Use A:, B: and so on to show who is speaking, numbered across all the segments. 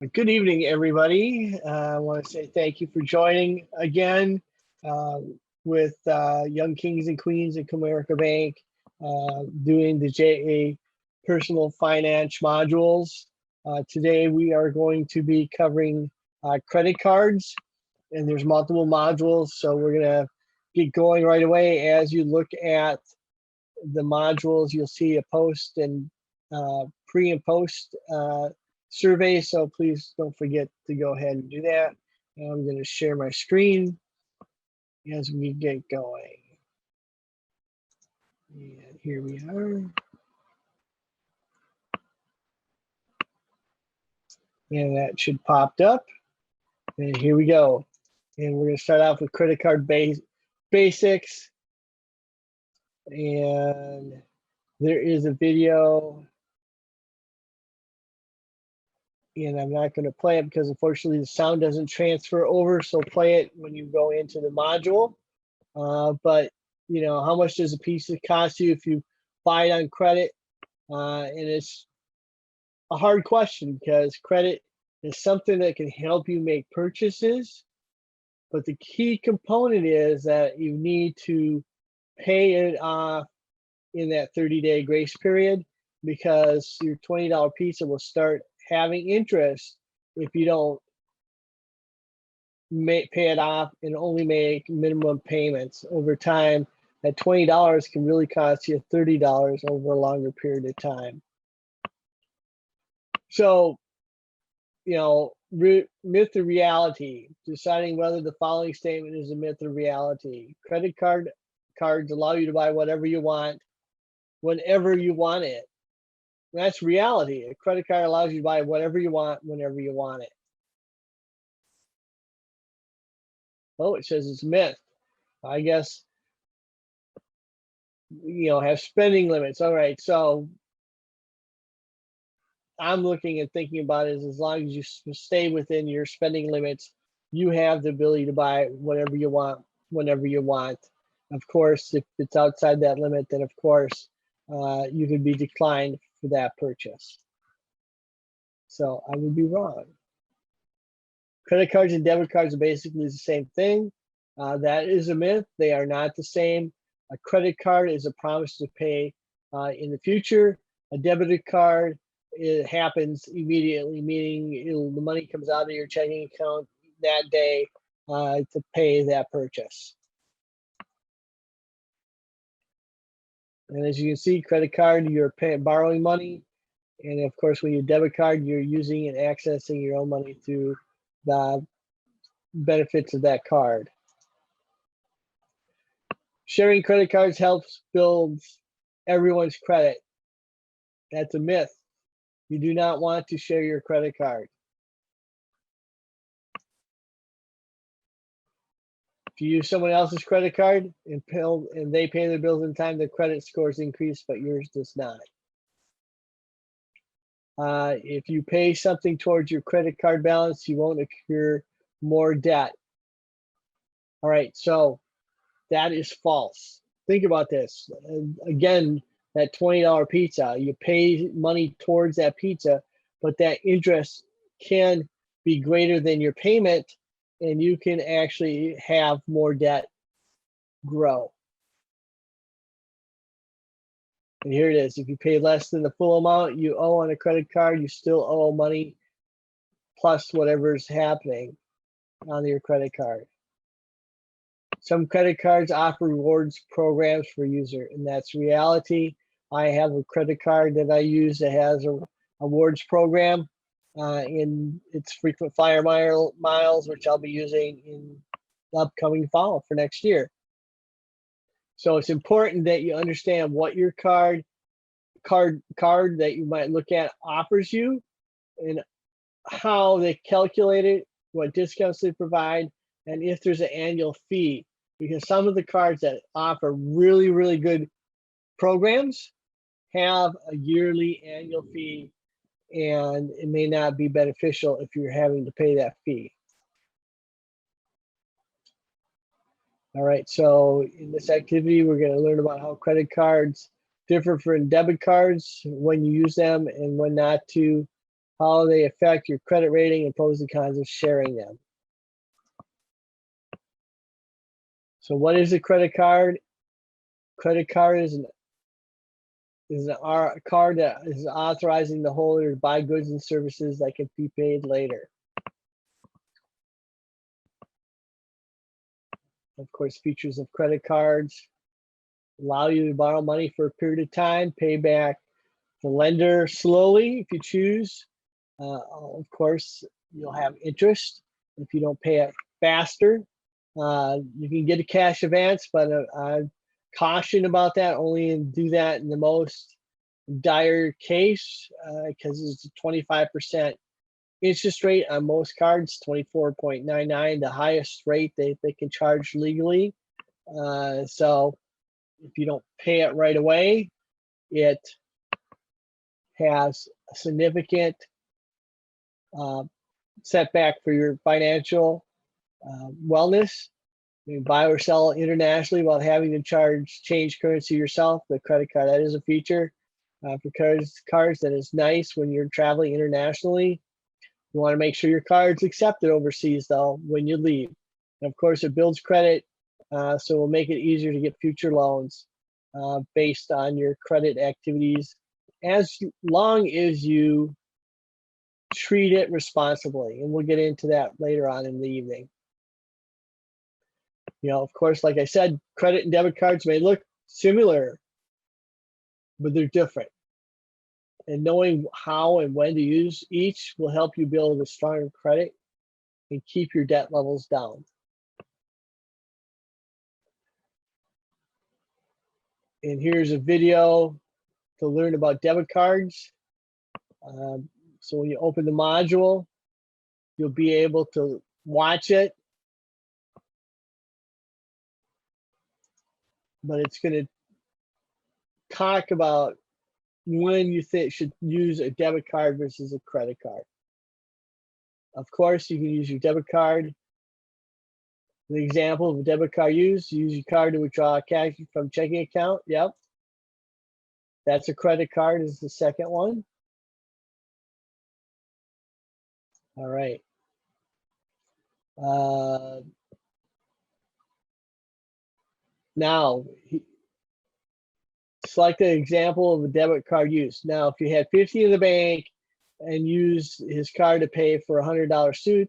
A: Good evening, everybody. I want to say thank you for joining again with Young Kings and Queens at Comerica Bank, doing the JA Personal Finance modules. Today we are going to be covering credit cards, and there's multiple modules, so we're going to get going right away. As you look at the modules, you'll see a post and pre and post survey, so please don't forget to go ahead and do that. And I'm going to share my screen as we get going. And here we are. And that should popped up. And here we go. And we're going to start off with credit card basics. And there is a video, and I'm not going to play it because unfortunately the sound doesn't transfer over, so play it when you go into the module. But you know, how much does a piece cost you if you buy it on credit? And it's a hard question because credit is something that can help you make purchases, but the key component is that you need to pay it off in that 30-day grace period, because your $20 pizza will start having interest if you don't pay it off and only make minimum payments. Over time, that $20 can really cost you $30 over a longer period of time. So, you know, myth or reality, deciding whether the following statement is a myth or reality. Credit cards allow you to buy whatever you want, whenever you want it. That's reality. A credit card allows you to buy whatever you want, whenever you want it. Oh, it says it's a myth. I guess, you know, have spending limits. All right, so I'm looking and thinking about it as long as you stay within your spending limits, you have the ability to buy whatever you want, whenever you want. Of course, if it's outside that limit, then of course, you could be declined for that purchase. So I would be wrong. Credit cards and debit cards are basically the same thing. That is a myth. They are not the same. A credit card is a promise to pay in the future. A debit card, it happens immediately, meaning the money comes out of your checking account that day to pay that purchase. And as you can see, credit card, you're borrowing money. And of course, when you debit card, you're using and accessing your own money through the benefits of that card. Sharing credit cards helps build everyone's credit. That's a myth. You do not want to share your credit card. If you use someone else's credit card and they pay their bills in time, their credit scores increase, but yours does not. If you pay something towards your credit card balance, you won't incur more debt. All right, so that is false. Think about this. Again, that $20 pizza, you pay money towards that pizza, but that interest can be greater than your payment, and you can actually have more debt grow. And here it is. If you pay less than the full amount you owe on a credit card, you still owe money plus whatever's happening on your credit card. Some credit cards offer rewards programs for user, and that's reality. I have a credit card that I use that has a rewards program, and it's frequent flyer miles, which I'll be using in the upcoming fall for next year. So it's important that you understand what your card that you might look at offers you, and how they calculate it, what discounts they provide, and if there's an annual fee. Because some of the cards that offer really, really good programs have a yearly annual fee, and it may not be beneficial if you're having to pay that fee. All right, so in this activity, we're going to learn about how credit cards differ from debit cards, when you use them and when not to, how they affect your credit rating, and pros and cons of sharing them. So what is a credit card? Credit card is a card that is authorizing the holder to buy goods and services that can be paid later. Of course, features of credit cards allow you to borrow money for a period of time, pay back the lender slowly if you choose. Of course, you'll have interest if you don't pay it faster. You can get a cash advance, but I caution about that. Only do that in the most dire case, because it's a 25% interest rate on most cards, 24.99, the highest rate they can charge legally. So if you don't pay it right away, it has a significant setback for your financial wellness. You buy or sell internationally without having to change currency yourself. The credit card, that is a feature for cards that is nice when you're traveling internationally. You want to make sure your card's accepted overseas though when you leave. And of course, it builds credit, so it will make it easier to get future loans based on your credit activities, as long as you treat it responsibly. And we'll get into that later on in the evening. Of course, like I said, credit and debit cards may look similar, but they're different. And knowing how and when to use each will help you build a stronger credit and keep your debt levels down. And here's a video to learn about debit cards. So when you open the module, you'll be able to watch it. But it's going to talk about when you should use a debit card versus a credit card. Of course, you can use your debit card. The example of a debit card use your card to withdraw cash from checking account. Yep. That's a credit card is the second one. All right. Now, select an example of a debit card use. Now, if you had 50 in the bank and used his card to pay for a $100 suit,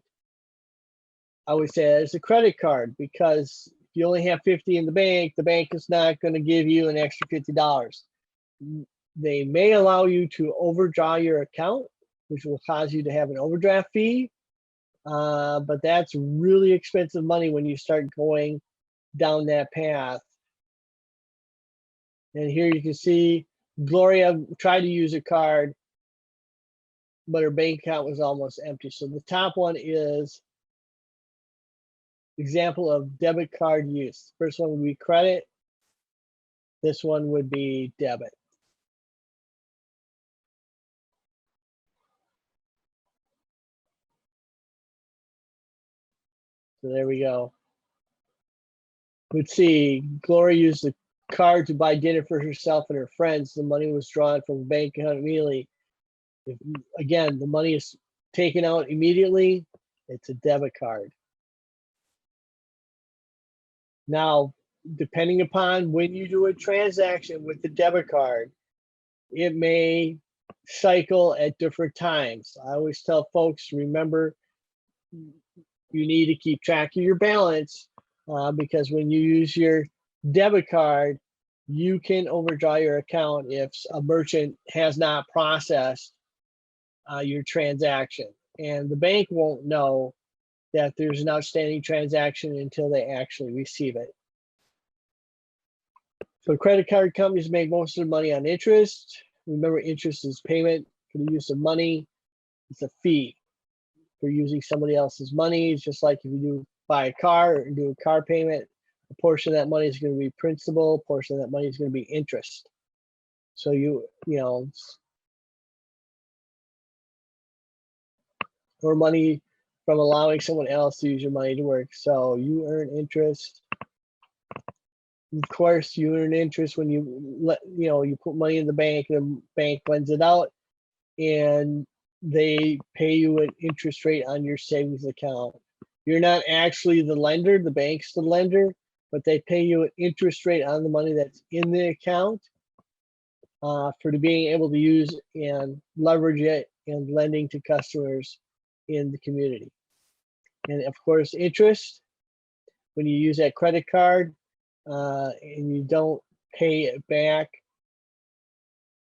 A: I would say it's a credit card, because if you only have 50 in the bank is not going to give you an extra $50. They may allow you to overdraw your account, which will cause you to have an overdraft fee. But that's really expensive money when you start going down that path. And here you can see Gloria tried to use a card, but her bank account was almost empty. So the top one is example of debit card use. First one would be credit. This one would be debit. So there we go. Let's see, Gloria used the card to buy dinner for herself and her friends. The money was drawn from the bank account immediately. Again, the money is taken out immediately. It's a debit card. Now, depending upon when you do a transaction with the debit card, it may cycle at different times. I always tell folks, remember, you need to keep track of your balance, because when you use your debit card, you can overdraw your account if a merchant has not processed your transaction. And the bank won't know that there's an outstanding transaction until they actually receive it. So credit card companies make most of their money on interest. Remember, interest is payment for the use of money. It's a fee for using somebody else's money. It's just like if you do buy a car or do a car payment, a portion of that money is going to be principal, a portion of that money is going to be interest. So you know, or money from allowing someone else to use your money to work. So you earn interest. Of course, you earn interest when you put money in the bank, and the bank lends it out, and they pay you an interest rate on your savings account. You're not actually the lender, the bank's the lender, but they pay you an interest rate on the money that's in the account for being able to use and leverage it and lending to customers in the community. And of course, interest, when you use that credit card and you don't pay it back,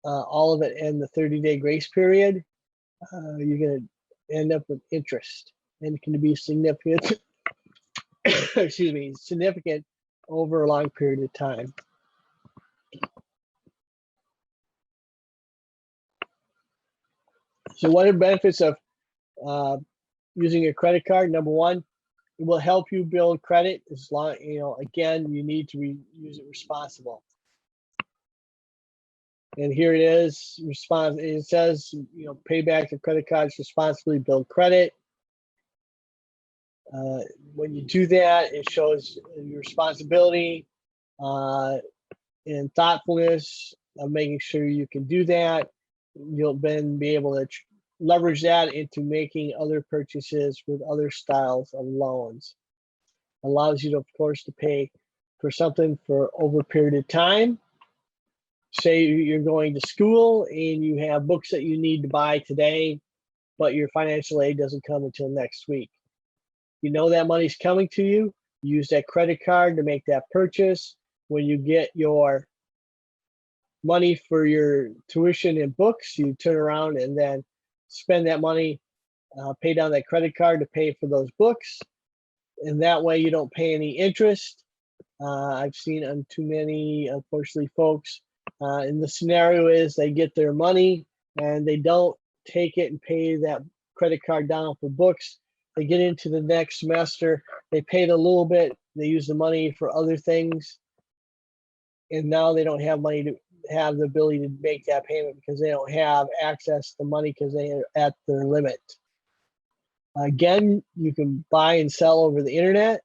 A: all of it in the 30-day grace period, you're going to end up with interest, and it can be significant, excuse me, significant over a long period of time. So what are the benefits of using a credit card? Number one, it will help you build credit as long, again, you need to use it responsible. And here it is, it says, pay back your credit cards responsibly, build credit. When you do that, it shows your responsibility and thoughtfulness of making sure you can do that. You'll then be able to leverage that into making other purchases with other styles of loans. Allows you, of course, to pay for something for over a period of time. Say you're going to school and you have books that you need to buy today, but your financial aid doesn't come until next week. You know that money's coming to you. Use that credit card to make that purchase. When you get your money for your tuition and books, you turn around and then spend that money, pay down that credit card to pay for those books. And that way you don't pay any interest. I've seen on too many, unfortunately, folks. And the scenario is they get their money and they don't take it and pay that credit card down for books. They get into the next semester, they paid a little bit, they use the money for other things, and now they don't have money to have the ability to make that payment because they don't have access to money because they are at their limit. Again, you can buy and sell over the internet.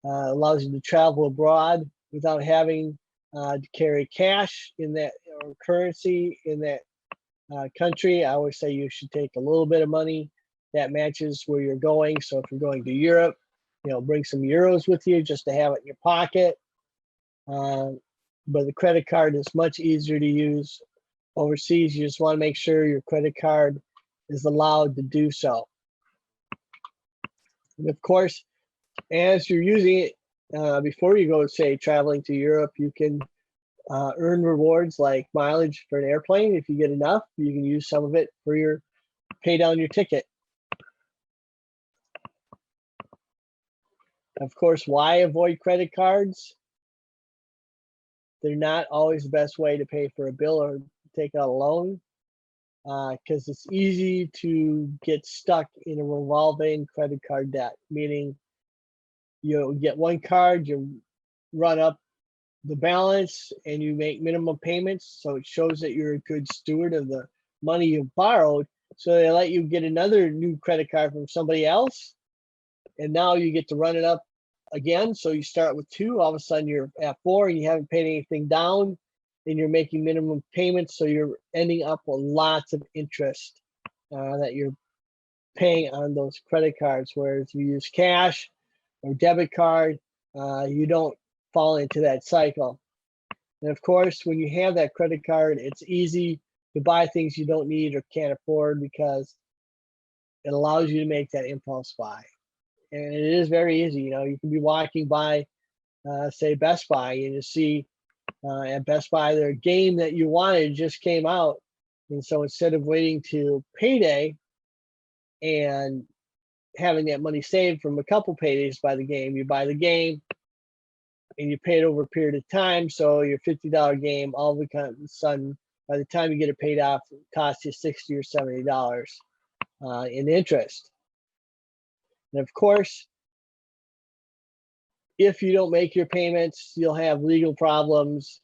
A: Allows you to travel abroad without having to carry cash in that or currency in that country. I always say you should take a little bit of money that matches where you're going. So if you're going to Europe, bring some euros with you just to have it in your pocket. But the credit card is much easier to use overseas. You just want to make sure your credit card is allowed to do so. And of course, as you're using it, before you go, say, traveling to Europe, you can earn rewards like mileage for an airplane. If you get enough, you can use some of it for your pay down your ticket. Of course, why avoid credit cards? They're not always the best way to pay for a bill or take out a loan because it's easy to get stuck in a revolving credit card debt, meaning you get one card, you run up the balance and you make minimum payments. So it shows that you're a good steward of the money you borrowed. So they let you get another new credit card from somebody else. And now you get to run it up again. So you start with 2, all of a sudden you're at 4 and you haven't paid anything down and you're making minimum payments. So you're ending up with lots of interest that you're paying on those credit cards. Whereas if you use cash or debit card, you don't fall into that cycle. And of course, when you have that credit card, it's easy to buy things you don't need or can't afford because it allows you to make that impulse buy. And it is very easy. You can be walking by, say, Best Buy, and you see at Best Buy their game that you wanted just came out. And so instead of waiting to payday and having that money saved from a couple paydays by the game, you buy the game and you pay it over a period of time. So your $50 game, all of a sudden, by the time you get it paid off, it costs you $60 or $70 in interest. And of course, if you don't make your payments, you'll have legal problems,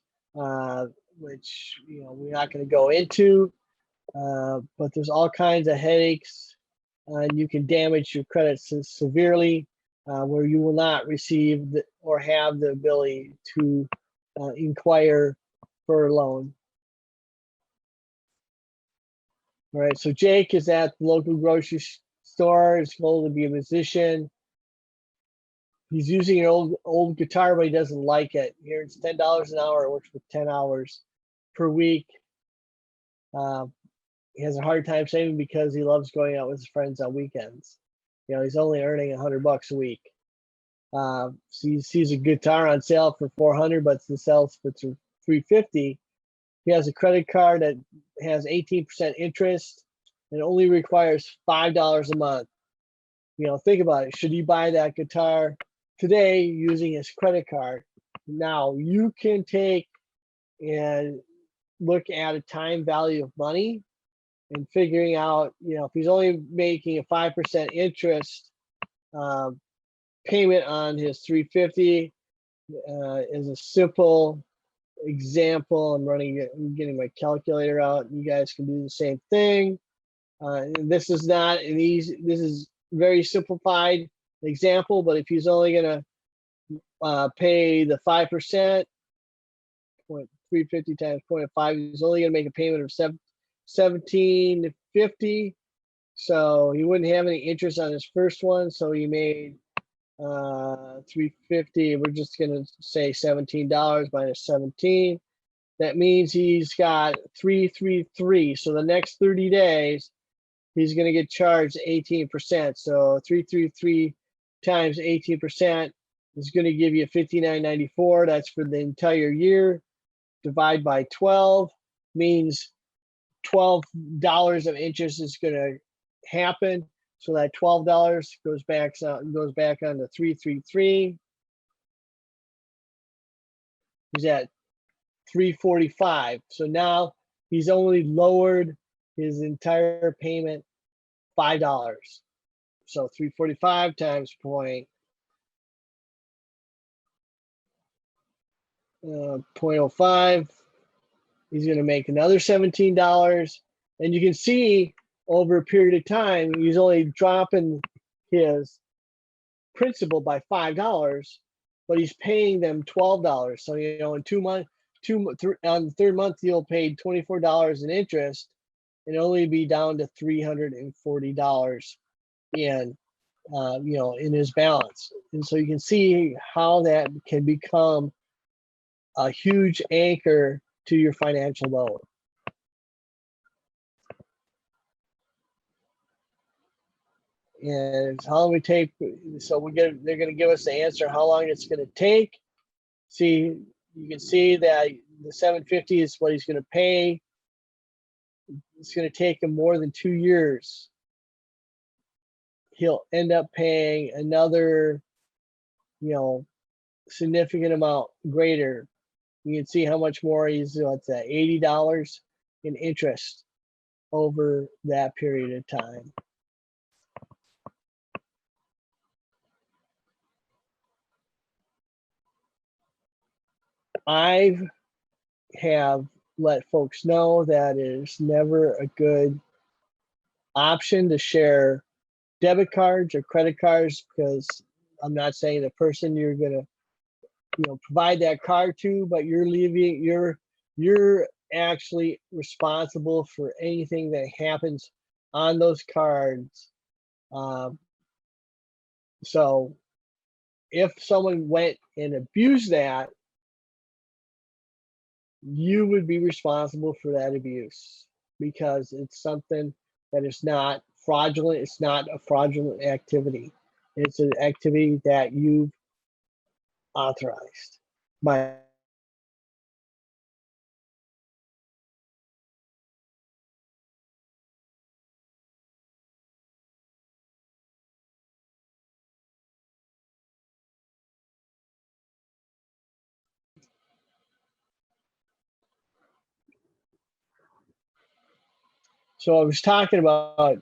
A: which we're not going to go into. But there's all kinds of headaches, and you can damage your credit severely, where you will not receive or have the ability to inquire for a loan. All right, so Jake is at the local grocery store. His goal to be a musician. He's using an old guitar, but he doesn't like it. He earns $10 an hour. It works for 10 hours per week. He has a hard time saving because he loves going out with his friends on weekends. You know, he's only earning $100 a week. So he sees a guitar on sale for $400, but it sells for $350. He has a credit card that has 18% interest and only requires $5 a month. You know, think about it. Should he buy that guitar today using his credit card? Now you can take and look at a time value of money and figuring out, you know, if he's only making a 5% interest payment on his 350 is a simple example. I'm getting my calculator out. You guys can do the same thing. This is not an easy, this is very simplified example, but if he's only going to pay the 5%, 350 times 0.5, he's only going to make a payment of $17.50. So he wouldn't have any interest on his first one. So he made 350. We're just going to say $17 minus 17. That means he's got 333. So the next 30 days, he's going to get charged 18%. So 333 times 18% is going to give you $59.94. That's for the entire year. Divide by 12 means $12 of interest is going to happen. So that $12 goes back on to 333. He's at 345. So now he's only lowered his entire payment $5. So 345 times 0.05. He's going to make another $17. And you can see over a period of time, he's only dropping his principal by $5, but he's paying them $12. So, you know, in 2 months, on the third month, he'll pay $24 in interest and only be down to $340 in, you know, in his balance. And so you can see how that can become a huge anchor to your financial load. And how long we take, so they're going to give us the answer how long it's going to take. See, you can see that the 750 is what he's going to pay. It's going to take him more than 2 years. He'll end up paying another, you know, significant amount greater. You can see how much more he's, what's that, $80 in interest over that period of time. I have let folks know that it is never a good option to share debit cards or credit cards, because I'm not saying the person you're going to, you know, provide that card to, but you're actually responsible for anything that happens on those cards. So if someone went and abused that, you would be responsible for that abuse, because it's something that is not fraudulent. It's not a fraudulent activity. It's an activity that you've authorized by. So I was talking about,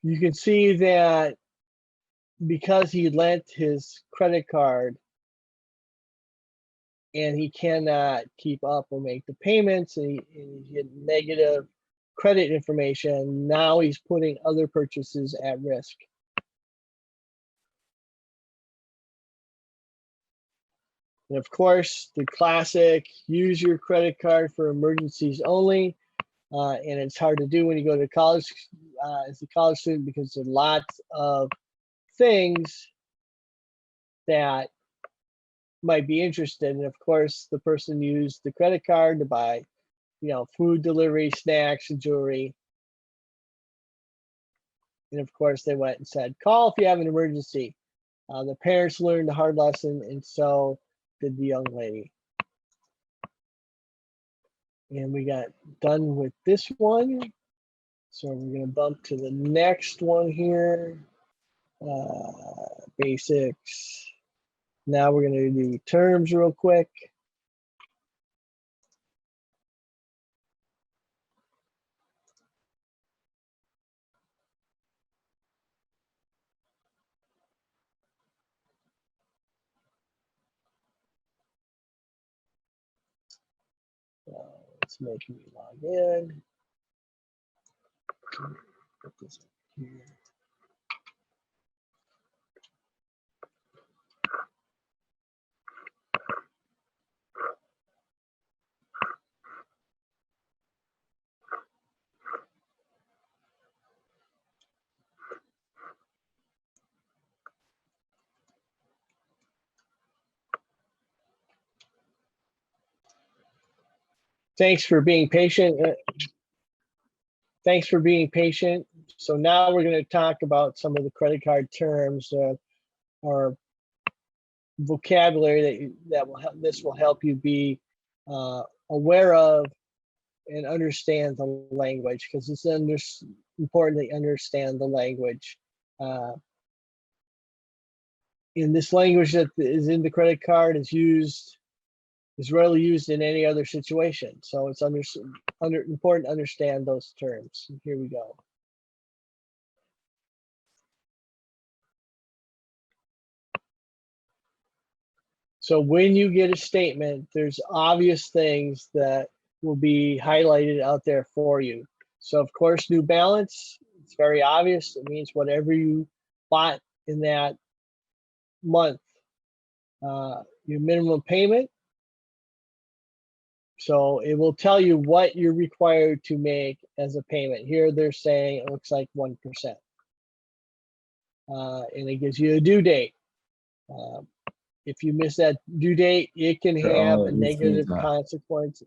A: you can see that because he lent his credit card and he cannot keep up or make the payments, and he had negative credit information, now he's putting other purchases at risk. And of course, the classic, use your credit card for emergencies only. and it's hard to do when you go to college as a college student, because there are lots of things that might be interested. And of course, the person used the credit card to buy, food delivery, snacks, and jewelry. And of course, they went and said, call if you have an emergency. The parents learned the hard lesson, and so did the young lady. And we got done with this one. So we're going to bump to the next one here. Basics. Now we're going to do terms real quick. Let's make me log in. Put this here. Thanks for being patient. Thanks for being patient. So now we're going to talk about some of the credit card terms or vocabulary that will help. This will help you be aware of and understand the language, because it's important that you understand the language. In this language that is in the credit card is rarely used in any other situation. So it's important to understand those terms. Here we go. So when you get a statement, there's obvious things that will be highlighted out there for you. So of course, new balance, it's very obvious. It means whatever you bought in that month. Your minimum payment. So it will tell you what you're required to make as a payment. Here they're saying it looks like 1%. And it gives you a due date. If you miss that due date, it can have a negative consequence.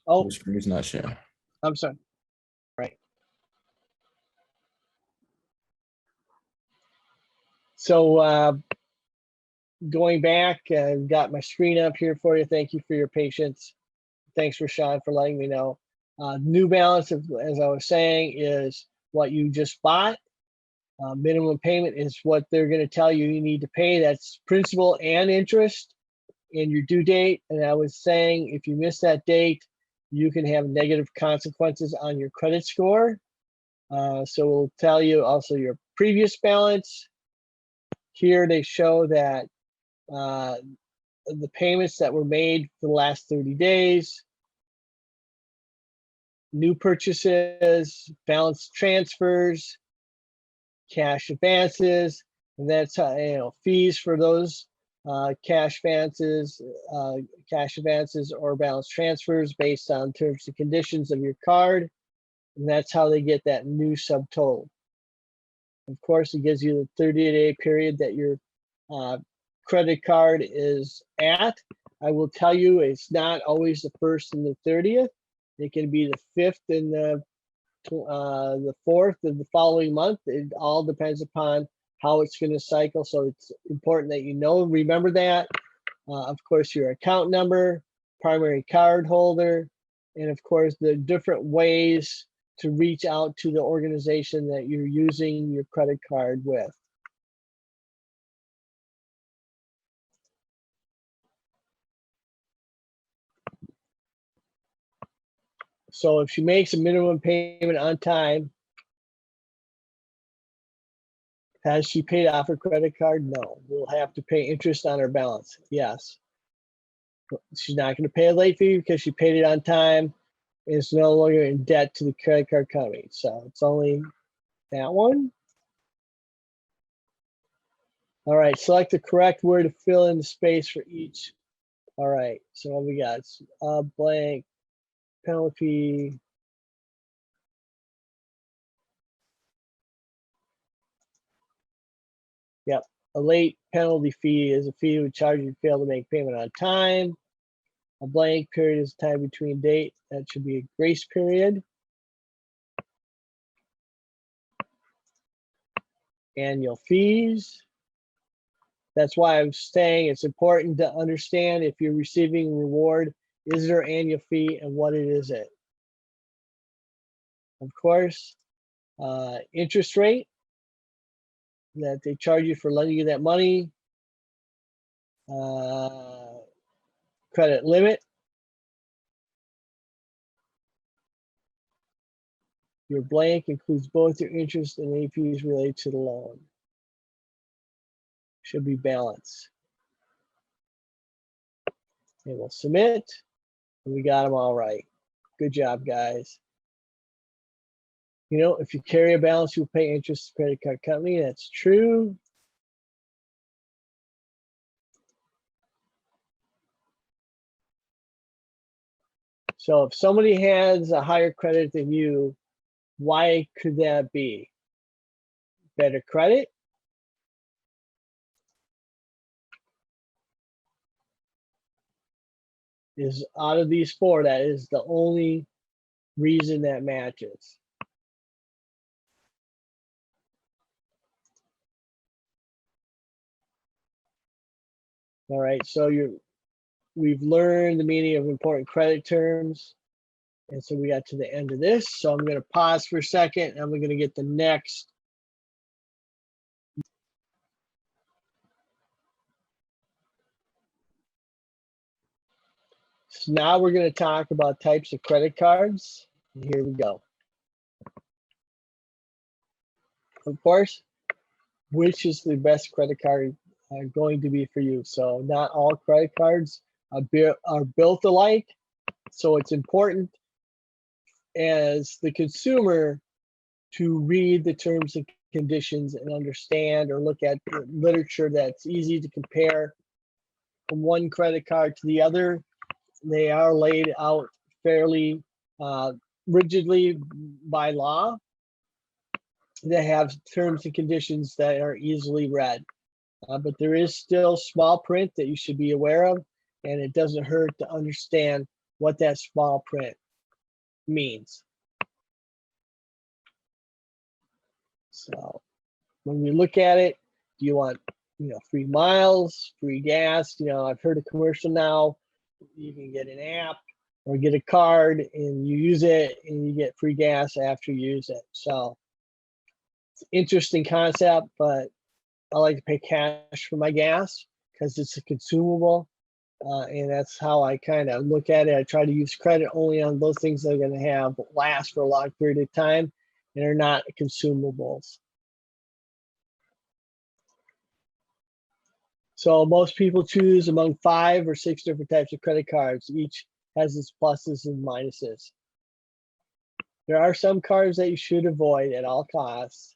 A: Oh,
B: the screen's not sharing.
A: I'm sorry. Right. So going back, I've got my screen up here for you. Thank you for your patience. Thanks, Rashawn, for letting me know. New balance, as I was saying, is what you just bought. Minimum payment is what they're going to tell you need to pay. That's principal and interest, and your due date. And I was saying, if you miss that date, you can have negative consequences on your credit score. So we'll tell you also your previous balance. Here they show that the payments that were made for the last 30 days, new purchases, balance transfers, cash advances, and that's fees for those cash advances or balance transfers based on terms and conditions of your card, and that's how they get that new subtotal. Of course, it gives you the 30-day period that your credit card is at. I will tell you, it's not always the 1st and the 30th. It can be the 5th and the 4th of the following month. It all depends upon how it's going to cycle. So it's important that remember that. Of course, your account number, primary card holder, and of course, the different ways to reach out to the organization that you're using your credit card with. So if she makes a minimum payment on time, has she paid off her credit card? No. We'll have to pay interest on her balance. Yes. She's not going to pay a late fee because she paid it on time. It's no longer in debt to the credit card company. So it's only that one. All right, select the correct word to fill in the space for each. All right, so what we got? Blank, penalty, Yep. A late penalty fee is a fee would charge you to fail to make payment on time. A blank period is time between date. That should be a grace period. Annual fees. That's why I'm saying it's important to understand if you're receiving a reward, is there an annual fee and what is it? Of course, interest rate that they charge you for lending you that money. Credit limit. Your blank includes both your interest and any fees related to the loan. Should be balanced. And we'll submit. And we got them all right. Good job, guys. You know, if you carry a balance, you'll pay interest to the credit card company. That's true. So if somebody has a higher credit than you, why could that be? Better credit? Is out of these four, that is the only reason that matches. All right, so we've learned the meaning of important credit terms. And so we got to the end of this. So I'm going to pause for a second and we're going to get the next. So now we're going to talk about types of credit cards. And here we go. Of course, which is the best credit card going to be for you? So not all credit cards are built alike. So it's important as the consumer to read the terms and conditions and understand or look at literature that's easy to compare from one credit card to the other. They are laid out fairly rigidly by law. They have terms and conditions that are easily read. But there is still small print that you should be aware of, and it doesn't hurt to understand what that small print means. So when we look at it, do you want, free miles, free gas? I've heard a commercial now, you can get an app or get a card and you use it and you get free gas after you use it. So it's an interesting concept, but I like to pay cash for my gas because it's a consumable. And that's how I kind of look at it. I try to use credit only on those things that are going to have last for a long period of time and are not consumables. So most people choose among 5 or 6 different types of credit cards. Each has its pluses and minuses. There are some cards that you should avoid at all costs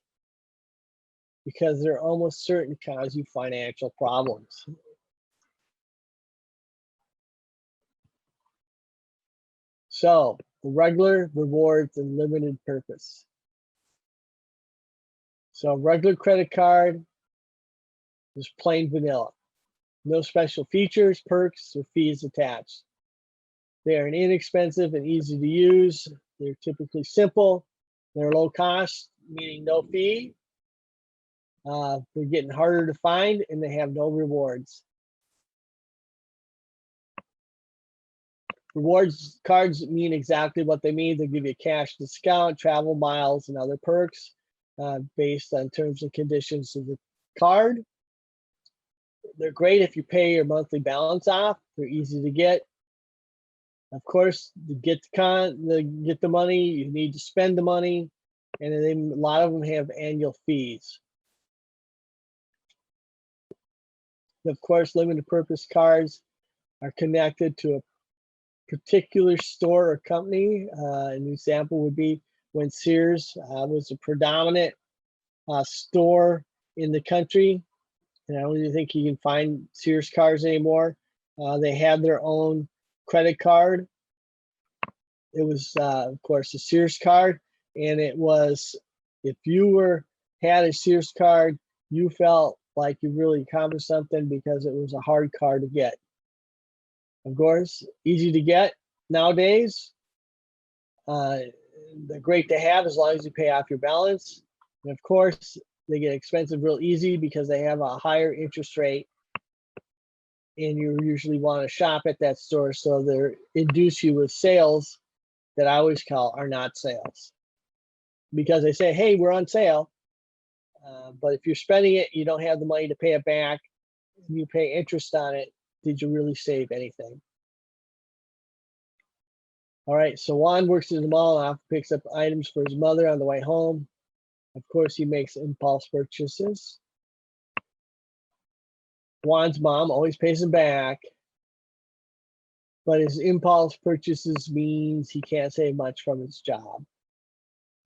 A: because they're almost certain to cause you financial problems. So regular, rewards, and limited purpose. So regular credit card is plain vanilla. No special features, perks, or fees attached. They are inexpensive and easy to use. They're typically simple. They're low cost, meaning no fee. They're getting harder to find and they have no rewards. Rewards cards mean exactly what they mean. They give you a cash discount, travel miles, and other perks based on terms and conditions of the card. They're great if you pay your monthly balance off. They're easy to get. Of course, to get the money, you need to spend the money, and then a lot of them have annual fees. Of course, limited purpose cards are connected to a particular store or company. An example would be when Sears was a predominant store in the country, and I don't even think you can find Sears cards anymore. They had their own credit card. It was, of course, a Sears card, and it was, if you had a Sears card, you felt like you really accomplished something because it was a hard car to get. Of course, easy to get nowadays. They're great to have as long as you pay off your balance. And of course, they get expensive real easy because they have a higher interest rate, and you usually want to shop at that store, so they induce you with sales that I always call are not sales, because they say, hey, we're on sale, but if you're spending it, you don't have the money to pay it back, and you pay interest on it, did you really save anything? All right, so Juan works at the mall and picks up items for his mother on the way home. Of course, he makes impulse purchases. Juan's mom always pays him back, but his impulse purchases means he can't save much from his job.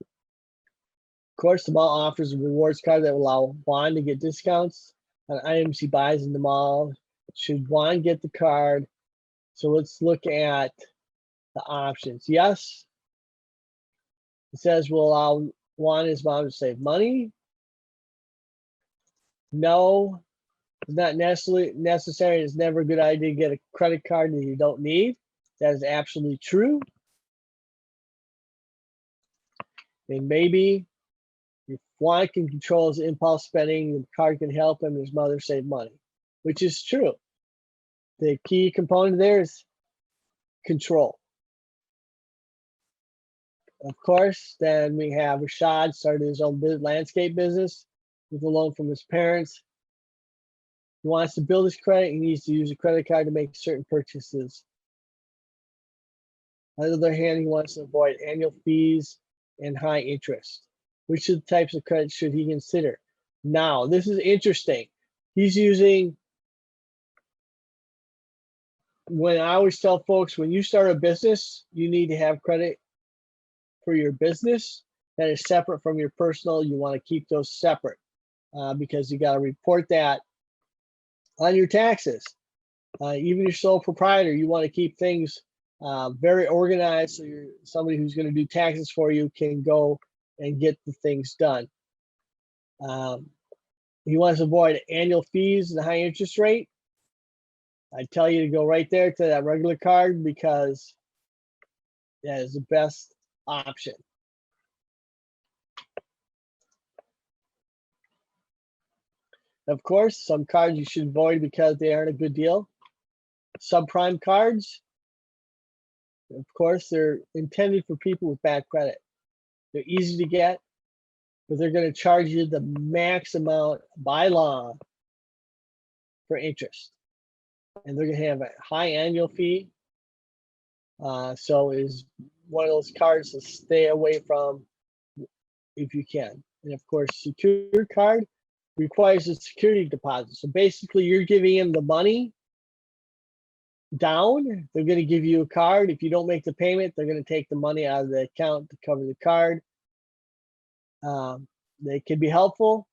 A: Of course, the mall offers a rewards card that will allow Juan to get discounts on items he buys in the mall. Should Juan get the card? So let's look at the options. Yes, it says will allow Juan and his mom to save money. No, it's not necessary. It's never a good idea to get a credit card that you don't need. That is absolutely true. And maybe if Juan can control his impulse spending, the card can help him and his mother save money, which is true. The key component there is control. Of course, then we have Rashad started his own landscape business with a loan from his parents. He wants to build his credit. He needs to use a credit card to make certain purchases. On the other hand, he wants to avoid annual fees and high interest. Which of the types of credit should he consider? Now, this is interesting. He's using, when I always tell folks, when you start a business, you need to have credit for your business that is separate from your personal. You want to keep those separate because you got to report that on your taxes. Even your sole proprietor, you want to keep things very organized, so somebody who's going to do taxes for you can go and get the things done. He wants to avoid annual fees and high interest rate. I tell you to go right there to that regular card because that is the best option. Of course, some cards you should avoid because they aren't a good deal. Subprime cards, of course, they're intended for people with bad credit. They're easy to get, but they're going to charge you the max amount by law for interest. And they're going to have a high annual fee. So is one of those cards to stay away from if you can. And of course, secured card requires a security deposit. So basically, you're giving them the money down. They're going to give you a card. If you don't make the payment, they're going to take the money out of the account to cover the card. They can be helpful,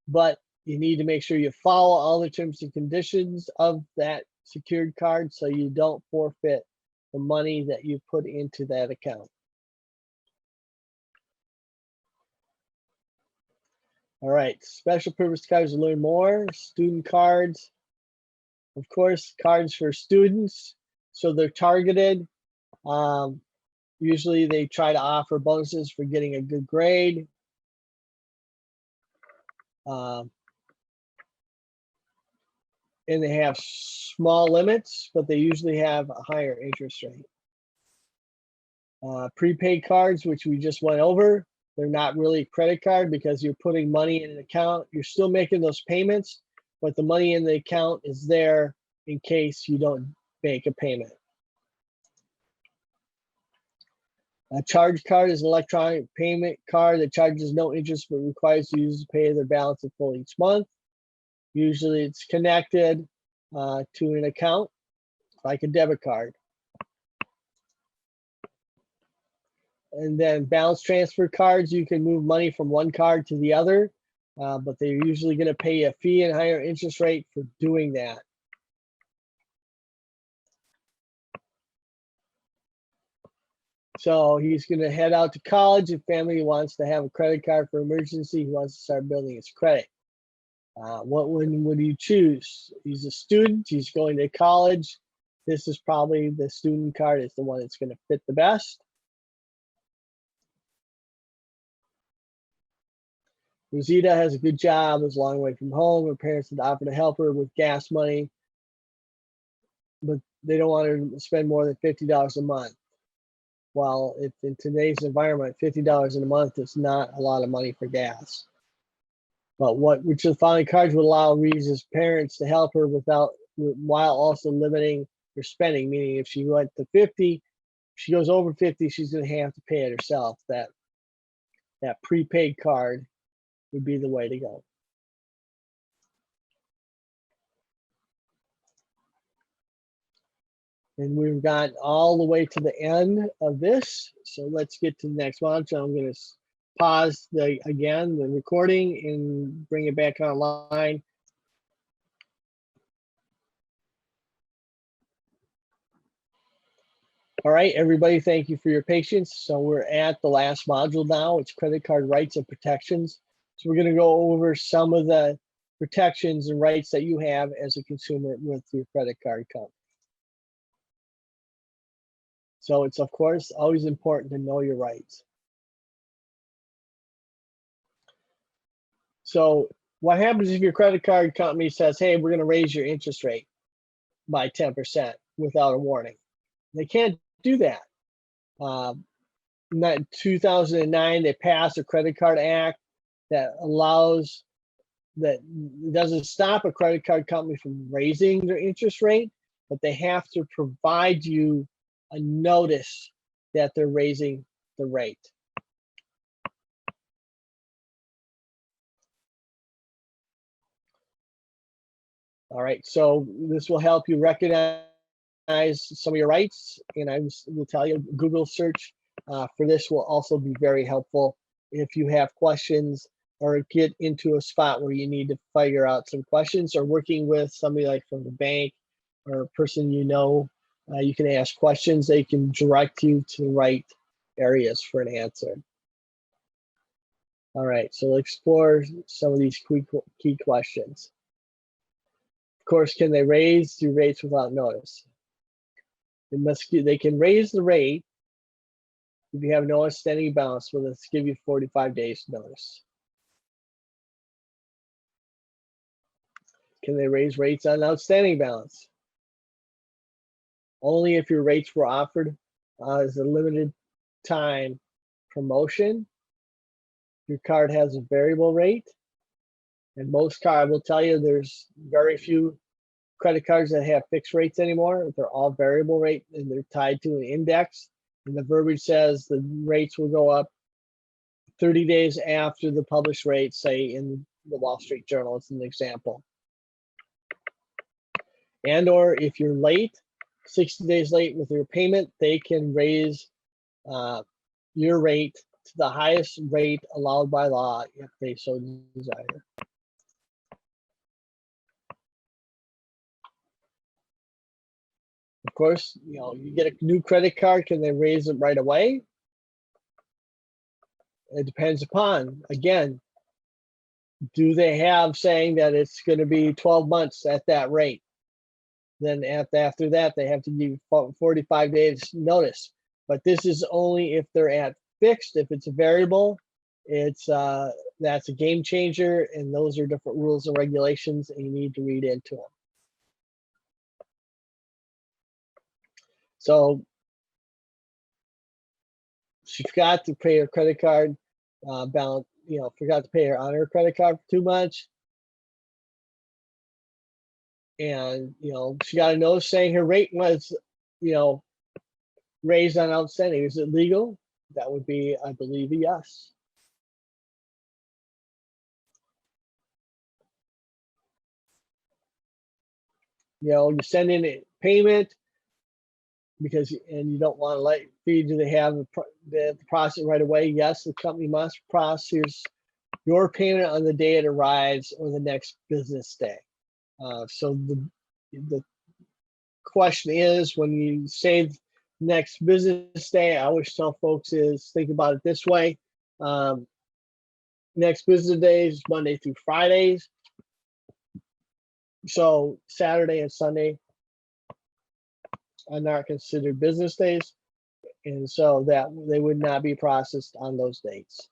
A: but you need to make sure you follow all the terms and conditions of that secured card so you don't forfeit the money that you put into that account. All right, special purpose cards to learn more. Student cards, of course, cards for students. So they're targeted. Usually they try to offer bonuses for getting a good grade. And they have small limits, but they usually have a higher interest rate. Prepaid cards, which we just went over, they're not really a credit card because you're putting money in an account. You're still making those payments, but the money in the account is there in case you don't make a payment. A charge card is an electronic payment card that charges no interest but requires the user to pay their balance in full each month. Usually it's connected to an account like a debit card. And then balance transfer cards, you can move money from one card to the other, but they're usually going to pay a fee and higher interest rate for doing that. So he's going to head out to college. If family wants to have a credit card for emergency, he wants to start building his credit. What one would you choose? He's a student. He's going to college. This is probably the student card is the one that's going to fit the best. Rosita has a good job, is a long way from home. Her parents had offered to help her with gas money, but they don't want her to spend more than $50 a month. While if in today's environment, $50 in a month is not a lot of money for gas. But which of the following cards would allow Reese's parents to help her while also limiting her spending? Meaning, if she went to 50, if she goes over 50, she's going to have to pay it herself. That prepaid card would be the way to go. And we've got all the way to the end of this. So let's get to the next one. So I'm going to pause the recording and bring it back online. All right, everybody, thank you for your patience. So we're at the last module now. It's credit card rights and protections. So we're going to go over some of the protections and rights that you have as a consumer with your credit card company. So it's, of course, always important to know your rights. So what happens if your credit card company says, hey, we're going to raise your interest rate by 10% without a warning? They can't do that. In 2009, they passed a credit card act that doesn't stop a credit card company from raising their interest rate, but they have to provide you a notice that they're raising the rate. All right, so this will help you recognize some of your rights, and I will tell you, Google search for this will also be very helpful if you have questions or get into a spot where you need to figure out some questions, or working with somebody like from the bank or a person you know. You can ask questions. They can direct you to the right areas for an answer. All right, so let's explore some of these key questions. Of course, can they raise your rates without notice? They can raise the rate if you have no outstanding balance. Well, let's give you 45 days notice. Can they raise rates on outstanding balance? Only if your rates were offered as a limited time promotion. Your card has a variable rate, and most cards will tell you there's very few credit cards that have fixed rates anymore. They're all variable rate, and they're tied to an index. And the verbiage says the rates will go up 30 days after the published rate, say in the Wall Street Journal, as an example. And or if you're late, 60 days late with your payment, they can raise your rate to the highest rate allowed by law if they so desire. Of course, you get a new credit card, can they raise it right away? It depends upon, again, do they have saying that it's going to be 12 months at that rate? Then after that, they have to give 45 days notice. But this is only if they're at fixed. If it's a variable, that's a game changer, and those are different rules and regulations, and you need to read into them. So she forgot to pay her credit card balance, forgot to pay her on her credit card for 2 months. And, she got a notice saying her rate was, raised on outstanding. Is it legal? That would be, I believe, a yes. You send in a payment and you don't want to late fee. Do they have the process right away? Yes, the company must process your payment on the day it arrives or the next business day. So the question is, when you say next business day, I always tell folks is think about it this way. Next business days, Monday through Fridays. So Saturday and Sunday are not considered business days. And so that they would not be processed on those dates.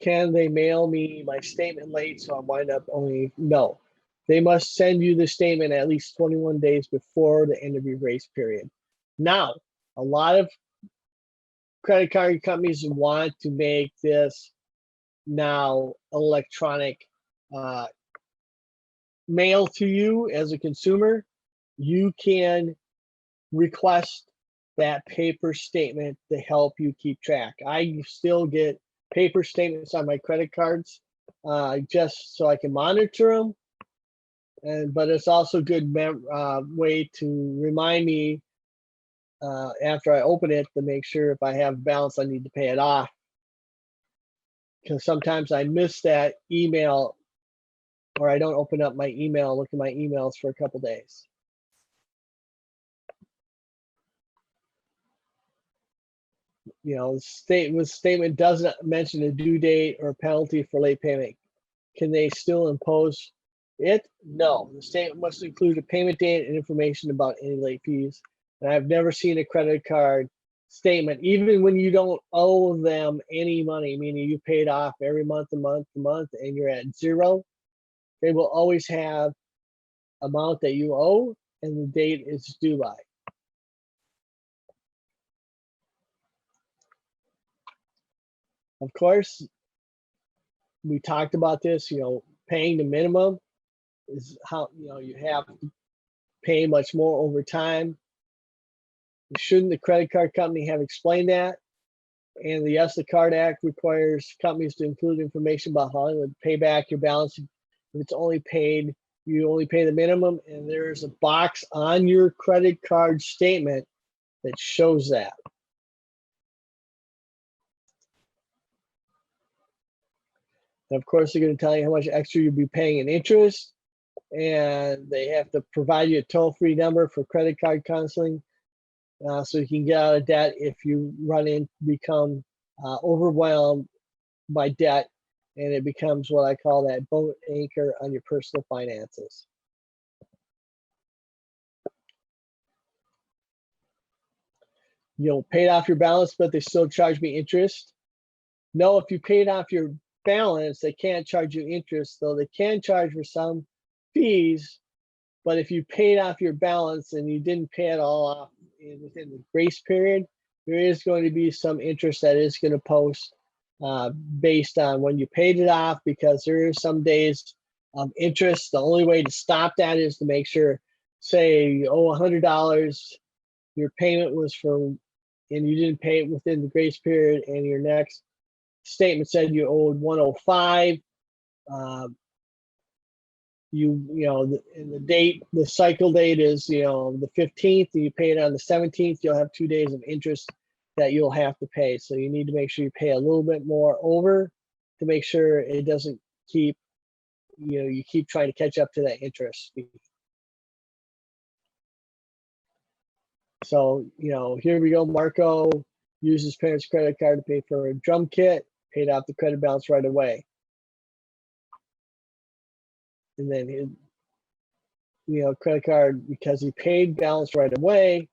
A: Can they mail me my statement late so I wind up only? No. They must send you the statement at least 21 days before the end of your grace period. Now, a lot of credit card companies want to make this now electronic mail to you as a consumer. You can request that paper statement to help you keep track. I still get paper statements on my credit cards just so I can monitor them. But it's also a good way to remind me after I open it to make sure if I have a balance, I need to pay it off. Because sometimes I miss that email or I don't open up my email, look at my emails for a couple days. You know, the statement doesn't mention a due date or penalty for late payment. Can they still impose it? No. The statement must include a payment date and information about any late fees. And I've never seen a credit card statement, even when you don't owe them any money, meaning you paid off every month, and you're at zero, they will always have amount that you owe and the date it's due by. Of course, we talked about this, you know, paying the minimum is how, you know, you have to pay much more over time. Shouldn't the credit card company have explained that? And the Yes the Card Act requires companies to include information about how to pay back your balance. If it's only paid, you only pay the minimum, and there's a box on your credit card statement that shows that. And of course, they're going to tell you how much extra you'll be paying in interest, and they have to provide you a toll-free number for credit card counseling, so you can get out of debt if you become overwhelmed by debt, and it becomes what I call that boat anchor on your personal finances. You know, paid off your balance, but they still charge me interest. No, if you paid off your balance, they can't charge you interest, though they can charge for some fees. But if you paid off your balance and you didn't pay it all off within the grace period, there is going to be some interest that is going to post based on when you paid it off, because there are some days of interest. The only way to stop that is to make sure, say you owe $100, your payment was and you didn't pay it within the grace period, and your next statement said you owed 105. You know, the date, the cycle date is, you know, the 15th, and you pay it on the 17th, you'll have 2 days of interest that you'll have to pay. So you need to make sure you pay a little bit more over to make sure it doesn't keep, you know, you keep trying to catch up to that interest. So, you know, here we go. Marco used his parents' credit card to pay for a drum kit, paid off the credit balance right away. And then his, you know, credit card, because he paid balance right away,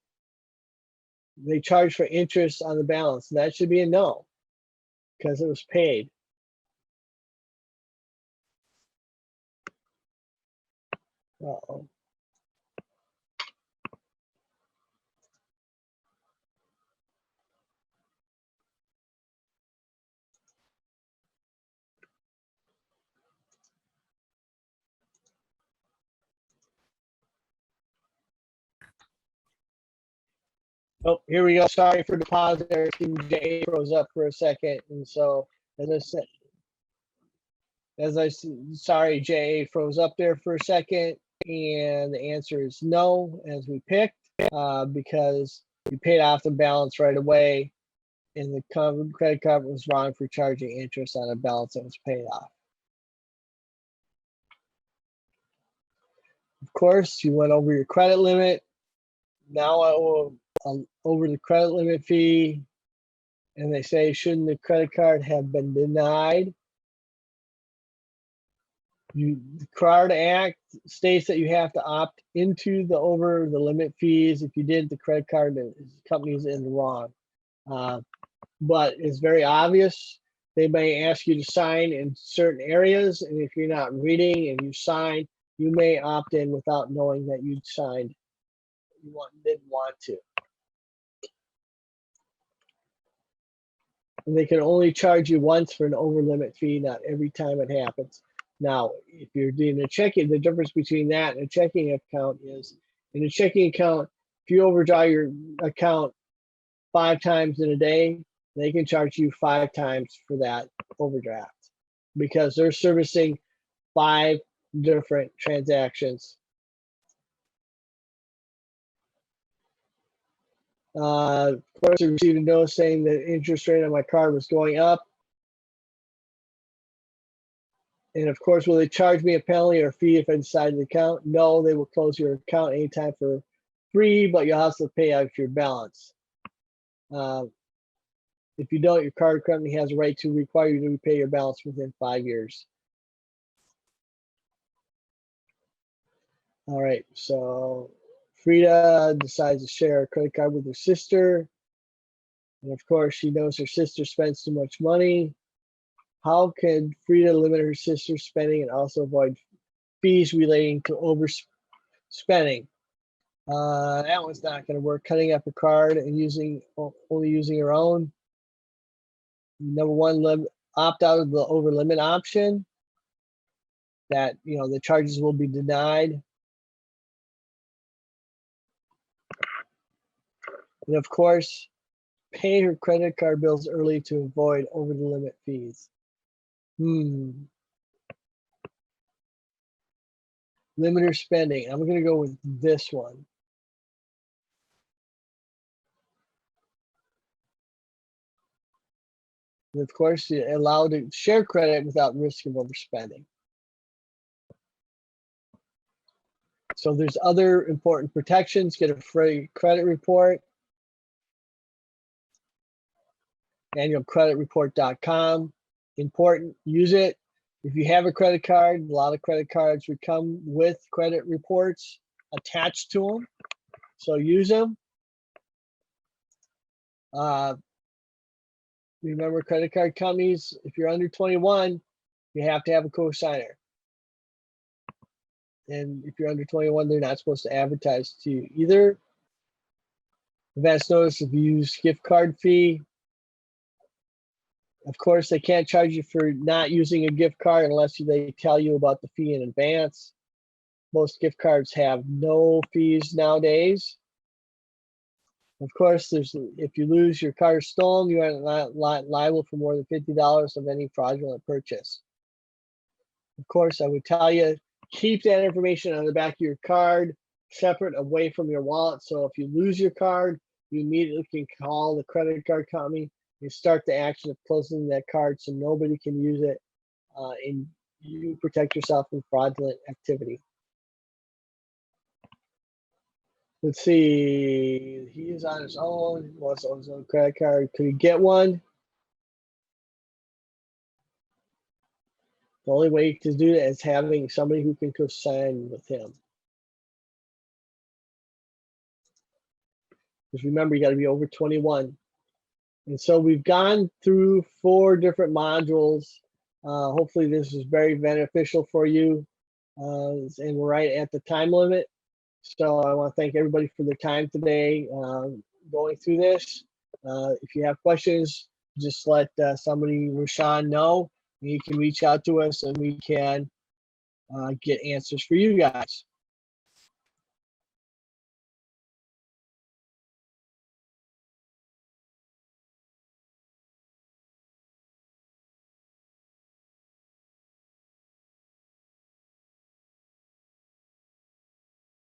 A: they charge for interest on the balance. And that should be a no, because it was paid. Uh-oh. Oh, here we go. Sorry for the pause there. Jay froze up for a second. And so, as I said, sorry, Jay froze up there for a second. And the answer is no, as we picked, because you paid off the balance right away, and the credit card was wrong for charging interest on a balance that was paid off. Of course, you went over your credit limit. Now I owe over the credit limit fee, and they say, shouldn't the credit card have been denied? The Card Act states that you have to opt into the over the limit fees. If you did, the credit card company is in the wrong. But it's very obvious. They may ask you to sign in certain areas, and if you're not reading and you sign, you may opt in without knowing that you signed. You didn't want to. And they can only charge you once for an over limit fee, not every time it happens. Now, if you're doing a checking, the difference between that and a checking account is, in a checking account, if you overdraw your account 5 times in a day, they can charge you 5 times for that overdraft because they're servicing 5 different transactions. Of course, I received a notice saying the interest rate on my card was going up. And of course, will they charge me a penalty or fee if I decide to account? No, they will close your account anytime for free, but you'll have to pay out your balance. If you don't, your card company has a right to require you to repay your balance within 5 years. All right, so Frida decides to share a credit card with her sister. And of course, she knows her sister spends too much money. How can Frida limit her sister's spending and also avoid fees relating to overspending? That one's not going to work. Cutting up a card and only using her own. Number one, opt out of the over limit option. That the charges will be denied. And of course, pay her credit card bills early to avoid over the limit fees. Limit her spending. I'm going to go with this one. And of course, you're allowed to share credit without risk of overspending. So there's other important protections. Get a free credit report. Annualcreditreport.com. Important, use it. If you have a credit card, a lot of credit cards would come with credit reports attached to them. So use them. Remember, credit card companies, if you're under 21, you have to have a co-signer. And if you're under 21, they're not supposed to advertise to you either. Advance notice if you use gift card fee. Of course, they can't charge you for not using a gift card unless they tell you about the fee in advance. Most gift cards have no fees nowadays. Of course, if you lose your card stolen, you are not liable for more than $50 of any fraudulent purchase. Of course, I would tell you, keep that information on the back of your card, separate away from your wallet. So if you lose your card, you immediately can call the credit card company and start the action of closing that card so nobody can use it, and you protect yourself from fraudulent activity. Let's see, he is on his own, he wants his own credit card. Could he get one? The only way to do that is having somebody who can co-sign with him. Because remember, you got to be over 21. And so we've gone through 4 different modules. Hopefully this is very beneficial for you. And we're right at the time limit. So I want to thank everybody for their time today going through this. If you have questions, just let somebody, Rashawn, know. You can reach out to us and we can get answers for you guys.